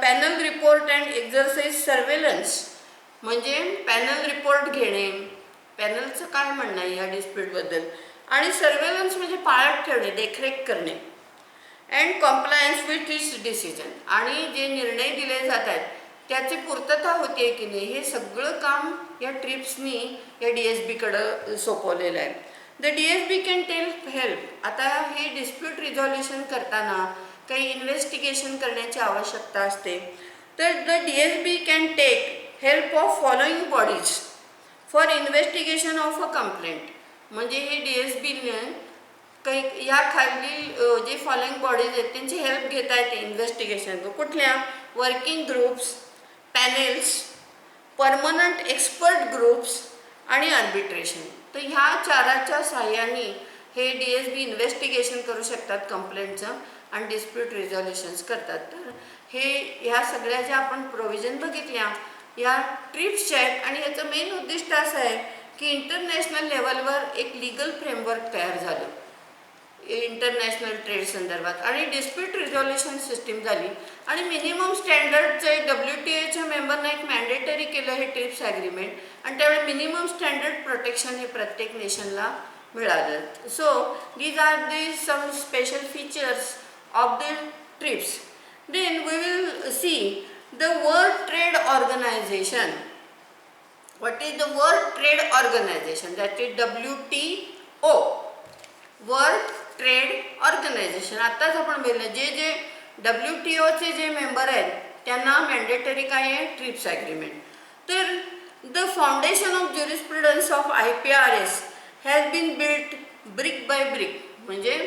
panel report and exercise surveillance, म्हणजे पॅनल रिपोर्ट घेणे, पॅनलचं काय म्हणणं आहे या डिस्प्यूटबद्दल, आणि सर्वेलन्स म्हणजे पाळत ठेवणे, देखरेख करणे. And compliance with his decision, आणि जे निर्णय दिले जात आहेत त्याची पूर्तता होते की नाही हे सगळं काम या ट्रिप्सनी या DSBकडं सोपवलेलं आहे. The DSB can help. आता हे डिस्प्यूट रिझॉल्युशन करताना काही इन्व्हेस्टिगेशन करण्याची आवश्यकता असते, तर the DSB can take help of following bodies for investigation of a complaint. म्हणजे हे DSBने काही या खालील जे फॉलोइंग बॉडीज आहेत त्यांची हेल्प घेता येते इन्व्हेस्टिगेशन. कुठल्या? Working groups, panels, permanent expert groups आणि आर्बिट्रेशन. तर ह्या चाराच्या साह्याने हे DSB इन्व्हेस्टिगेशन करू शकतात कंप्लेंटचं आणि डिस्प्यूट रिझॉल्युशन्स करतात. तर हे ह्या सगळ्या ज्या आपण प्रोव्हिजन बघितल्या या ट्रिप्सच्या आहेत आणि याचं मेन उद्दिष्ट असं आहे की इंटरनॅशनल लेवलवर एक लीगल फ्रेमवर्क तयार झालं इंटरनॅशनल ट्रेड संदर्भात आणि डिस्प्यूट रिझॉल्युशन सिस्टीम झाली आणि मिनिमम स्टँडर्डचे WTOच्या मेंबरना एक मॅन्डेटरी केलं हे ट्रिप्स ॲग्रीमेंट आणि त्यावेळी मिनिमम स्टँडर्ड प्रोटेक्शन हे प्रत्येक नेशनला मिळालं. So these are the some special features of the TRIPS. Then we will see the world trade organization. What is the world trade organization? That is WTO, world trade organization. आत्ताच आपण बोललं जे WTOचे जे मेंबर आहेत त्यांना मॅन्डेटरी काय आहे? TRIPS agreement. तर the foundation of jurisprudence of IPRS has been built brick by brick. म्हणजे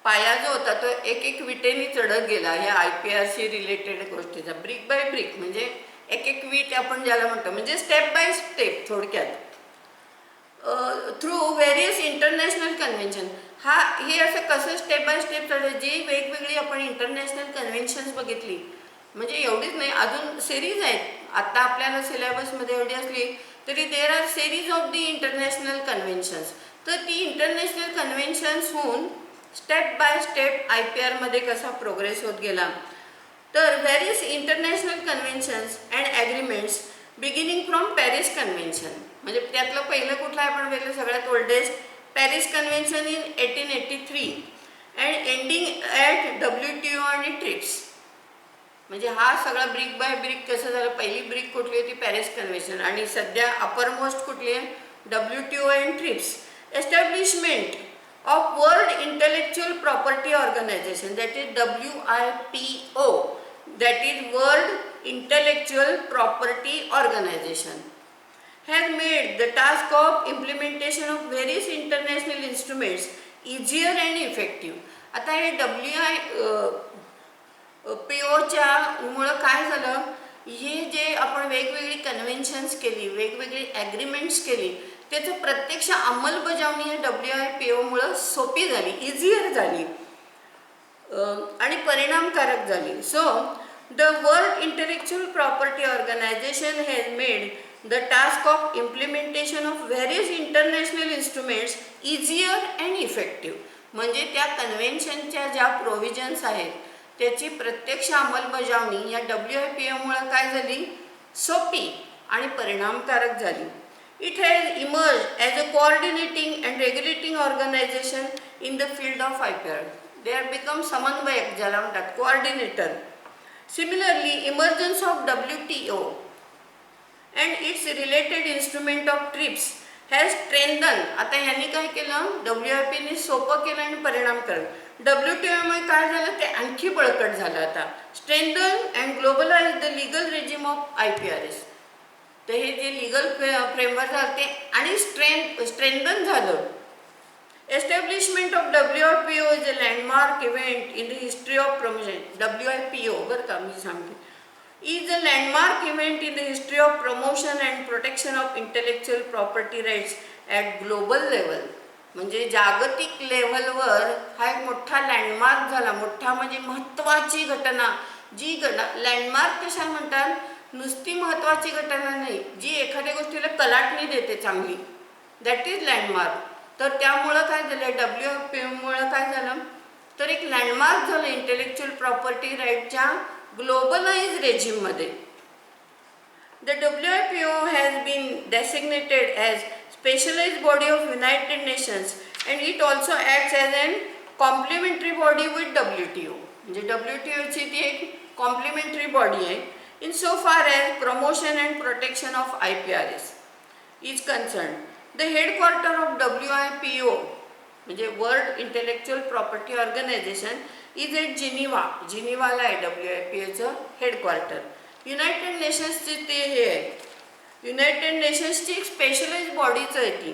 पाया जो होता तो एक विटेनी चढत गेला या IPRC रिलेटेड गोष्टीचा. ब्रिक बाय ब्रिक म्हणजे एक वीट आपण ज्याला म्हणतो, म्हणजे स्टेप बाय स्टेप थोडक्यात. Through various international convention. हे असं कसं स्टेप बाय स्टेप चाललं, जी वेगवेगळी आपण इंटरनॅशनल कन्व्हेन्शन्स बघितली, म्हणजे एवढीच नाही अजून सिरीज आहेत. आत्ता आपल्याला सिलेबसमध्ये एवढी असली तरी there R series of the international conventions. तर ती इंटरनॅशनल कन्व्हेन्शन्स होऊन स्टेप बाय स्टेप IPRमध्ये कसा प्रोग्रेस होत गेला. तर various international conventions and agreements beginning from Paris convention. म्हणजे त्यातलं पहिलं कुठलं आपण वेगळं सगळ्यात oldest Paris Convention in 1883 and ending at WTO आणि ट्रिप्स. म्हणजे हा सगळा ब्रिक बाय ब्रिक कसं झालं, पहिली ब्रिक कुठली होती, पॅरिस कन्व्हेन्शन, आणि सध्या अपर मोस्ट कुठली आहे, WTO and trips. Establishment of World Intellectual Property Organization, that is WIPO, that is World Intellectual Property Organization, has made the task of implementation of various international instruments easier and effective. आता हे WIPOच्या मुळे काय झालं, हे जे आपण वेगवेगळी कन्व्हेन्शन्स केली, वेगवेगळी ॲग्रीमेंट्स केली, त्याचं प्रत्यक्ष अंमलबजावणी या WIPO मुळे सोपी झाली, इझियर झाली आणि परिणामकारक झाली. So the world intellectual property organization has made the task of implementation of various international instruments easier and effective. म्हणजे त्या कन्व्हेन्शनच्या ज्या प्रोव्हिजन्स आहेत त्याची प्रत्यक्ष अंमलबजावणी या WIPO मुळे काय झाली, सोपी आणि परिणामकारक झाली. It has emerged as a coordinating and regulating organization in the field of IPR. They have become समन्वयक, ज्याला म्हणतात coordinator. Similarly, emergence of WTO and its related instrument of TRIPS has strengthened. आता यांनी काय केलं, WIPO ने सोपं केलं आणि परिणामकारक. WTO मुळे काय झालं, ते आणखी बळकट झालं. आता strengthen and globalize the legal regime of IPRS. तर हे जे लिगल फ्रेमवर्क झालं ते आणि स्ट्रेंथन झालं. Establishment of WIPO is a landmark event in the history of promotion. WIPO बरं का मी सांगते, is a landmark event in the history of promotion and protection of intellectual property rights at global level. म्हणजे जागतिक लेवलवर हा एक मोठा लँडमार्क झाला. मोठा म्हणजे महत्त्वाची घटना. जी लँडमार्क कशा म्हणतात, नुसती महत्त्वाची घटना नाही, जी एखाद्या गोष्टीला कलाटणी देते चांगली, दॅट इज लँडमार्क. तर त्यामुळं काय झालं, WIPO मुळे काय झालं, तर एक लँडमार्क झालं इंटेलेक्च्युअल प्रॉपर्टी राईटच्या ग्लोबलाइज रेजिममध्ये. The WIPO has been designated as specialized body of United Nations and it also acts as an complementary body with WTO. म्हणजे WTOची ती एक कॉम्प्लिमेंटरी बॉडी आहे insofar as promotion and protection of IPRS is concerned. The headquarter of WIPO, म्हणजे World Intellectual Property Organization, is at Geneva. जिनिवाला आहे WIPOचं हेडक्वार्टर. युनायटेड नेशन्सची ते हे आहे, युनायटेड नेशन्सची एक स्पेशलाइज्ड बॉडीच आहे ती.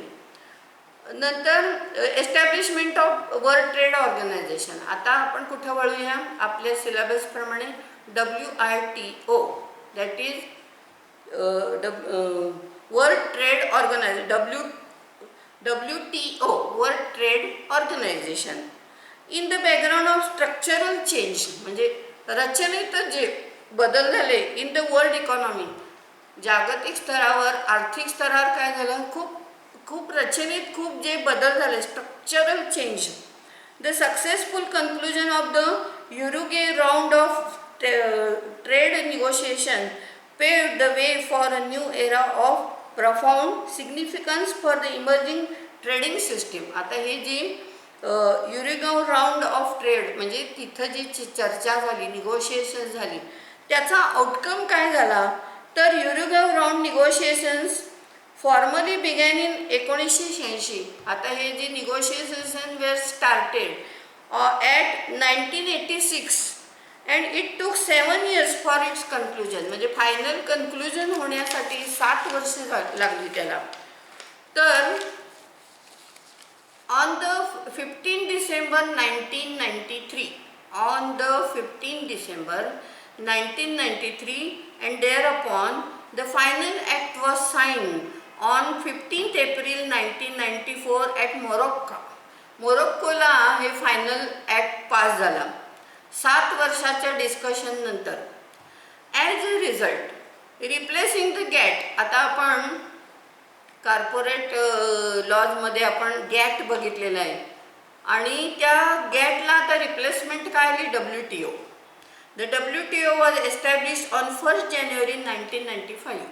नंतर establishment of world trade organization. आता आपण कुठं वळूया, आपल्या सिलेबसप्रमाणे WITO, that is World Trade Organization, WTO, World Trade Organization. In the background of structural change, म्हणजे रचनेत जे बदल झाले इन द वर्ल्ड इकॉनॉमी, जागतिक स्तरावर आर्थिक स्तरावर काय झालं, खूप रचनेत खूप जे बदल झाले, structural change. The successful conclusion of the Uruguay round of trade negotiation paved the way for a new era of profound significance for the emerging trading system. आता हे जी युरुगे राउंड ऑफ ट्रेड म्हणजे तिथं जी चर्चा झाली, निगोशिएशन झाली, त्याचा आउटकम काय झाला, तर Uruguay round negotiations formally began in 1986. आता हे जे negotiation were started at 1986 and it took 7 years for its conclusion. म्हणजे फायनल कन्क्लुजन होण्यासाठी 7 वर्ष लागली त्याला. तर on the 15 December 1993, on the 15 December 1993 and thereupon the final act was signed on 15th April 1994 at Morocco. मोरोक्कोला हे फायनल ॲक्ट पास झाला 7 वर्षाच्या डिस्कशन नंतर. As a result replacing the GATT. आता आपण कॉर्पोरेट लॉजमध्ये आपण गॅट बघितलेला आहे आणि त्या गॅटला आता रिप्लेसमेंट काय आली, WTO. The WTO was established on 1st January 1995.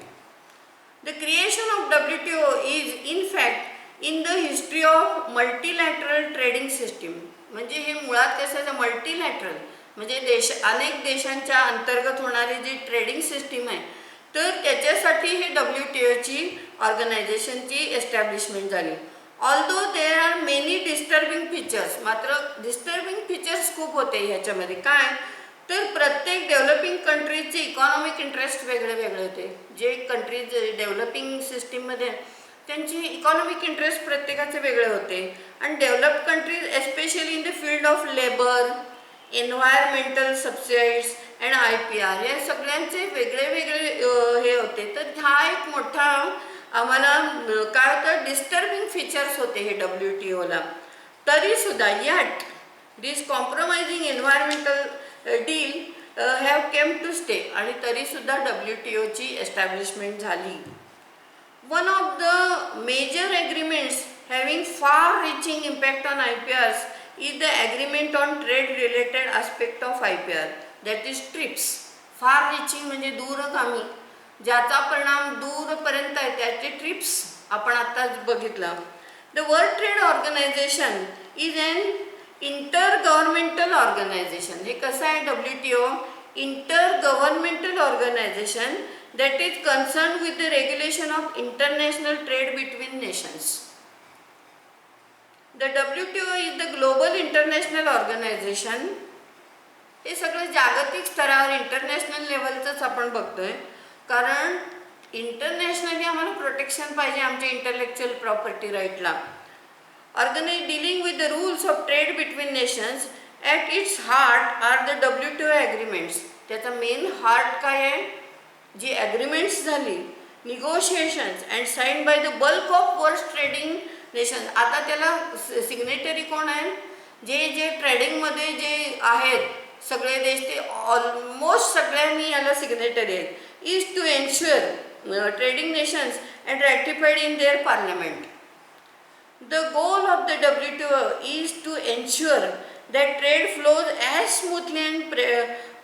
The creation of WTO is in fact in the history of multilateral trading system. म्हणजे हे मुळात कसं मल्टीलॅटरल म्हणजे अनेक देशांच्या अंतर्गत होणारी जी ट्रेडिंग सिस्टीम आहे, तर त्याच्यासाठी हे WTOची ऑर्गनायझेशनची एस्टॅब्लिशमेंट झाली. Although there are many disturbing features, मात्र डिस्टर्बिंग फीचर्स खूप होते ह्याच्यामध्ये. काय तर प्रत्येक डेव्हलपिंग कंट्रीजचे इकॉनॉमिक इंटरेस्ट वेगळे वेगळे होते. जे कंट्रीज डेव्हलपिंग सिस्टीममध्ये त्यांची इकॉनॉमिक इंटरेस्ट प्रत्येकाचे वेगळे होते. आणि developed countries especially in the field of labour, environmental subsidies and IPR या सगळ्यांचे वेगळे वेगळे हे होते. तर हा एक मोठा आम्हाला काय होतं डिस्टर्बिंग फीचर्स होते हे WTOला. तरीसुद्धा yet this compromising environmental deal have came to stay आणि तरीसुद्धा WTOची एस्टॅब्लिशमेंट झाली. One of the major agreements having far reaching impact on IPRs is the agreement on trade related aspect of IPR, that is TRIPS. फार रिचिंग म्हणजे दूरगामी, ज्याचा परिणाम दूरपर्यंत आहे त्याचे ट्रिप्स आपण आत्ताच बघितलं. The world trade organization is an inter governmental organization. हे कसं आहे WTO inter governmental organization that is concerned with the regulation of international trade between nations. The WTO is the global international organization. हे सगळं जागतिक स्तरावर इंटरनॅशनल लेवलचंच आपण बघतोय, कारण इंटरनॅशनली आम्हाला प्रोटेक्शन पाहिजे आमच्या इंटेलेक्च्युअल प्रॉपर्टी राईटला. Organize dealing with the rules of trade between nations. At its heart are the WTO agreements. त्याचा मेन हार्ट काय आहे? जी ॲग्रीमेंट्स झाली, negotiations and sign by the bulk of world trading nation. आता त्याला सिग्नेटरी कोण आहे? जे जे ट्रेडिंगमध्ये जे आहेत सगळे देश, ते ऑलमोस्ट सगळ्यांनी याला सिग्नेटरी आहेत. Is to ensure trading nations and ratified in their parliament. The goal of the WTO is to ensure that trade flows as smoothly and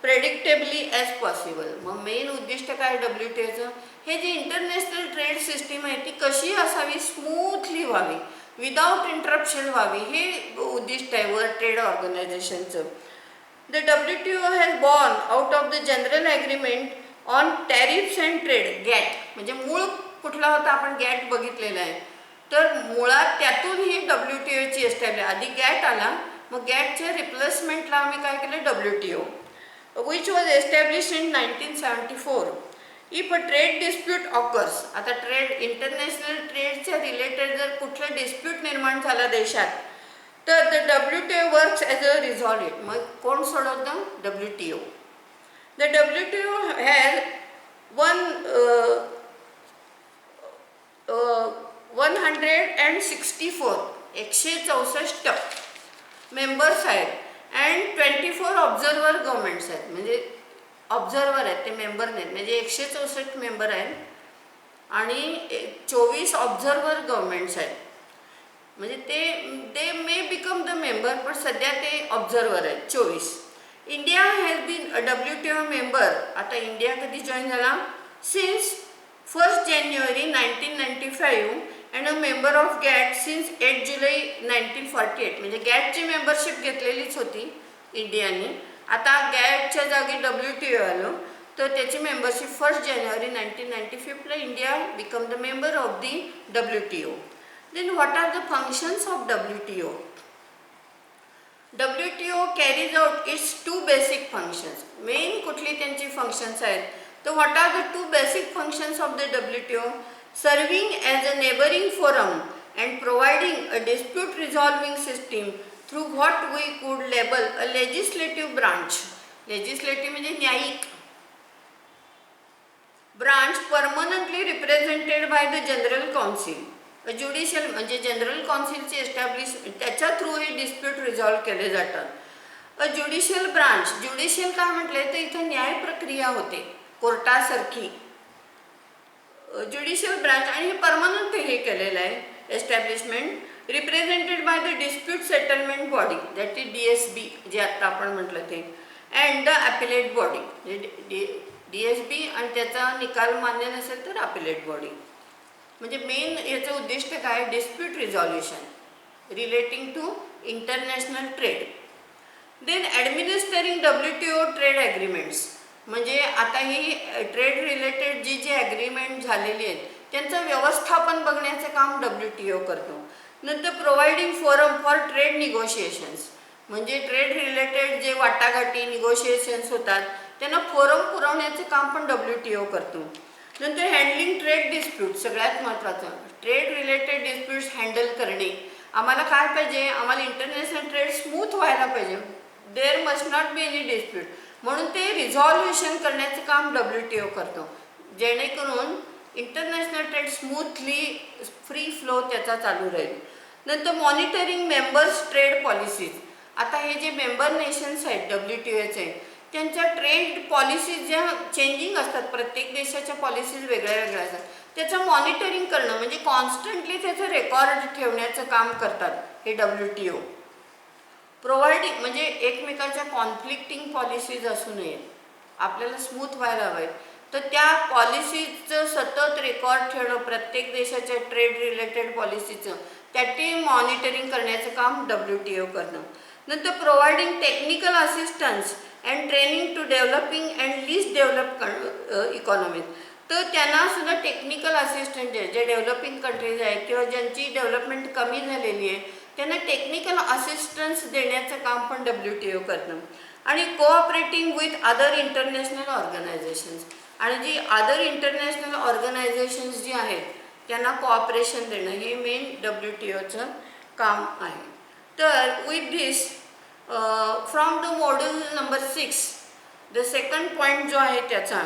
predictably as possible. मग मेन उद्दिष्ट काय WTOचं? हे जे इंटरनॅशनल ट्रेड सिस्टीम आहे ती कशी असावी? स्मूथली व्हावी, विदाउट इंटरप्शन व्हावी, हे उद्दिष्ट आहे वर्ल्ड ट्रेड ऑर्गनायझेशनचं. The WTO has born out of the general agreement on tariffs and trade, GATT. म्हणजे मूळ कुठला होता? आपण गॅट बघितलेला आहे. तर मुळात त्यातून ही WTOची एस्टॅब्लिश. आधी गॅट आला, मग गॅटच्या रिप्लेसमेंटला आम्ही काय केलं? WTO, which was established in 1974. If a trade dispute occurs, आता ट्रेड इंटरनॅशनल ट्रेडच्या रिलेटेड जर कुठलं डिस्प्यूट निर्माण झाला देशात, तर the WTO works as a resolve it. मग कोण सोडवतं? WTO. The WTO has 164 members आहेत अँड 24 ऑब्झर्वर गव्हर्नमेंट्स आहेत. म्हणजे ऑब्झर्वर आहेत, ते मेंबर नाहीत. म्हणजे 164 मेंबर आहेत आणि 24 ऑब्झर्वर गव्हर्नमेंट्स आहेत. म्हणजे ते मे बिकम द मेंबर, पण सध्या ते ऑब्झर्वर आहेत 24. India has been a WTO member. आता इंडिया कधी जॉईन झाला? Since 1 January 1995 and a member of GATT since 8 July 1948. म्हणजे गॅटची मेंबरशिप घेतलेलीच होती इंडियाने. आता गॅटच्या जागी WTO आलो, तर त्याची मेंबरशिप 1 जानेवारी 1995ला India become the member of the WTO. Then what are the functions of WTO? WTO carries out its 2 basic functions. Main कुठली त्यांची फंक्शन्स आहेत? तर what are the 2 basic functions of the WTO? Serving as a neighboring forum and providing a dispute resolving system through what we could label a legislative branch. Legislative म्हणजे न्यायिक branch permanently represented by the General Council. A judicial म्हणजे जनरल काउन्सिलची एस्टॅब्लिश, त्याच्या थ्रू हे डिस्प्यूट रिझॉल्व केले जातात. अ ज्युडिशियल ब्रांच. ज्युडिशियल काय म्हटले तर इथं न्याय प्रक्रिया होते कोर्टासारखी. ज्युडिशियल ब्रांच आणि हे परमनंट हे केलेलं आहे establishment. Represented by the dispute settlement body, that is DSB जे आत्ता आपण म्हटलं ते, अँड द अपिलेट बॉडी. म्हणजे DSB आणि त्याचा निकाल मान्य नसेल तर अपिलेट बॉडी. म्हणजे मेन याचं उद्दिष्ट काय, dispute resolution relating to international trade. Then administering WTO trade agreements, म्हणजे आता ही ट्रेड रिलेटेड जी ॲग्रीमेंट झालेली आहेत त्यांचं व्यवस्थापन बघण्याचं काम WTO करतो. नंतर providing forum for trade negotiations, म्हणजे ट्रेड रिलेटेड जे वाटाघाटी निगोशिएशन्स होतात त्यांना फोरम पुरवण्याचं काम पण WTO करतो. नंतर हँडलिंग ट्रेड डिस्प्यूट, सगळ्यात महत्त्वाचं ट्रेड रिलेटेड डिस्प्यूट्स हँडल करणे. आम्हाला काय पाहिजे, आम्हाला इंटरनॅशनल ट्रेड स्मूथ व्हायला पाहिजे, there must not be any dispute, म्हणून ते रिझॉल्युशन करण्याचं काम WTO करतो, जेणेकरून international trade smoothly free flow त्याचा चालू राहील. नंतर मॉनिटरिंग मेंबर्स ट्रेड पॉलिसीज, आता हे जे मेंबर नेशन्स आहेत WTOचे त्यांच्या ट्रेड पॉलिसीज ज्या चेंजिंग असतात, प्रत्येक देशाच्या पॉलिसीज वेगळ्या वेगळ्या असतात, त्याचं मॉनिटरिंग करणं म्हणजे कॉन्स्टंटली त्याचं रेकॉर्ड ठेवण्याचं काम करतात हे WTO. प्रोव्हाइडिंग म्हणजे एकमेकांच्या कॉन्फ्लिक्टिंग पॉलिसीज असू नयेत, आपल्याला स्मूथ व्हायला हवं, तर त्या पॉलिसीचं सतत रेकॉर्ड ठेवणं, प्रत्येक देशाच्या ट्रेड रिलेटेड पॉलिसीचं त्याची मॉनिटरिंग करण्याचं काम WTO करणं. नंतर providing technical assistance and training to developing and least develop economies, तर त्यांना सुद्धा टेक्निकल असिस्टंट जे डेव्हलपिंग कंट्रीज आहेत किंवा ज्यांची डेव्हलपमेंट कमी झालेली आहे त्यांना टेक्निकल असिस्टन्स देण्याचं काम पण WTO करणं. आणि cooperating with other international organisations, आणि जी अदर इंटरनॅशनल ऑर्गनायझेशन्स जी आहेत त्यांना कोऑपरेशन देणं हे मेन WTOचं काम आहे. तर with this from the module number 6 the second point जो आहे त्याचा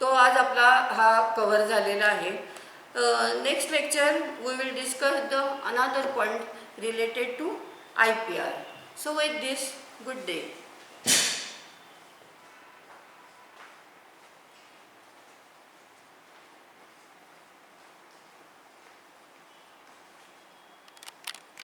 तो आज आपला हा कव्हर झालेला आहे. Next lecture we will discuss the another point related to IPR. So with this, good day.